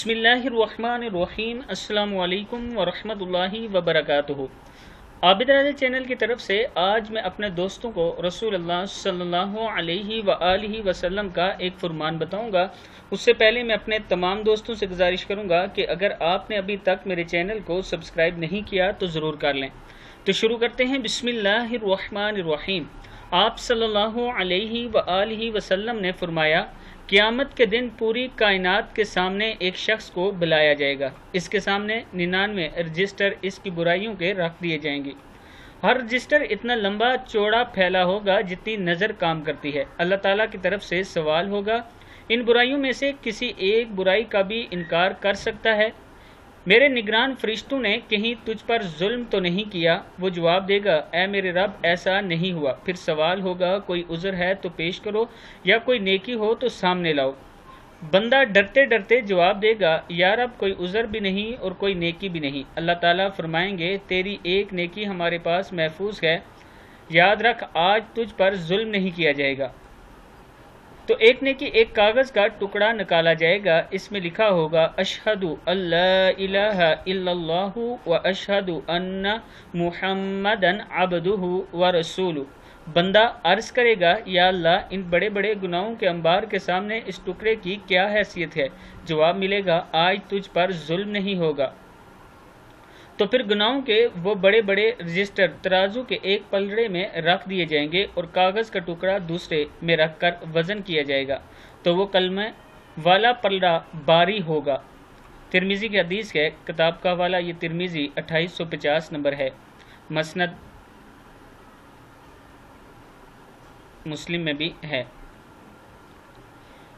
بسم اللہ الرحمن الرحیم۔ السلام علیکم ورحمۃ اللہ وبرکاتہ۔ عابد راجہ چینل کی طرف سے آج میں اپنے دوستوں کو رسول اللہ صلی اللہ علیہ وآلہ وسلم کا ایک فرمان بتاؤں گا۔ اس سے پہلے میں اپنے تمام دوستوں سے گزارش کروں گا کہ اگر آپ نے ابھی تک میرے چینل کو سبسکرائب نہیں کیا تو ضرور کر لیں۔ تو شروع کرتے ہیں۔ بسم اللہ الرحمن الرحیم۔ آپ صلی اللہ علیہ وآلہ وسلم نے فرمایا، قیامت کے دن پوری کائنات کے سامنے ایک شخص کو بلایا جائے گا۔ اس کے سامنے 99 رجسٹر اس کی برائیوں کے رکھ دیے جائیں گے۔ ہر رجسٹر اتنا لمبا چوڑا پھیلا ہوگا جتنی نظر کام کرتی ہے۔ اللہ تعالیٰ کی طرف سے سوال ہوگا، ان برائیوں میں سے کسی ایک برائی کا بھی انکار کر سکتا ہے؟ میرے نگران فرشتوں نے کہیں تجھ پر ظلم تو نہیں کیا؟ وہ جواب دے گا، اے میرے رب ایسا نہیں ہوا۔ پھر سوال ہوگا، کوئی عذر ہے تو پیش کرو یا کوئی نیکی ہو تو سامنے لاؤ۔ بندہ ڈرتے ڈرتے جواب دے گا، یا رب کوئی عذر بھی نہیں اور کوئی نیکی بھی نہیں۔ اللہ تعالیٰ فرمائیں گے، تیری ایک نیکی ہمارے پاس محفوظ ہے، یاد رکھ آج تجھ پر ظلم نہیں کیا جائے گا۔ تو ایک نیکی ایک کاغذ کا ٹکڑا نکالا جائے گا، اس میں لکھا ہوگا، اشہد ان لا الہ الا اللہ و اشہد ان محمدن عبدہ و رسولہ۔ بندہ عرض کرے گا، یا اللہ ان بڑے بڑے گناہوں کے انبار کے سامنے اس ٹکڑے کی کیا حیثیت ہے؟ جواب ملے گا، آج تجھ پر ظلم نہیں ہوگا۔ تو پھر گناہوں کے وہ بڑے بڑے رجسٹر ترازو کے ایک پلڑے میں رکھ دیے جائیں گے اور کاغذ کا ٹکڑا دوسرے میں رکھ کر وزن کیا جائے گا، تو وہ کلمہ والا پلڑا باری ہوگا۔ ترمذی کی حدیث ہے، کتاب کا حوالہ یہ ترمذی 2850 نمبر ہے، مسند مسلم میں بھی ہے۔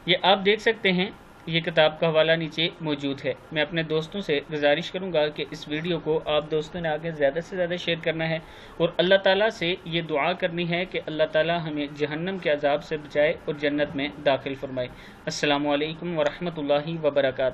یہ آپ دیکھ سکتے ہیں، یہ کتاب کا حوالہ نیچے موجود ہے۔ میں اپنے دوستوں سے گزارش کروں گا کہ اس ویڈیو کو آپ دوستوں نے آگے زیادہ سے زیادہ شیئر کرنا ہے اور اللہ تعالیٰ سے یہ دعا کرنی ہے کہ اللہ تعالیٰ ہمیں جہنم کے عذاب سے بچائے اور جنت میں داخل فرمائے۔ السلام علیکم ورحمۃ اللہ وبرکاتہ۔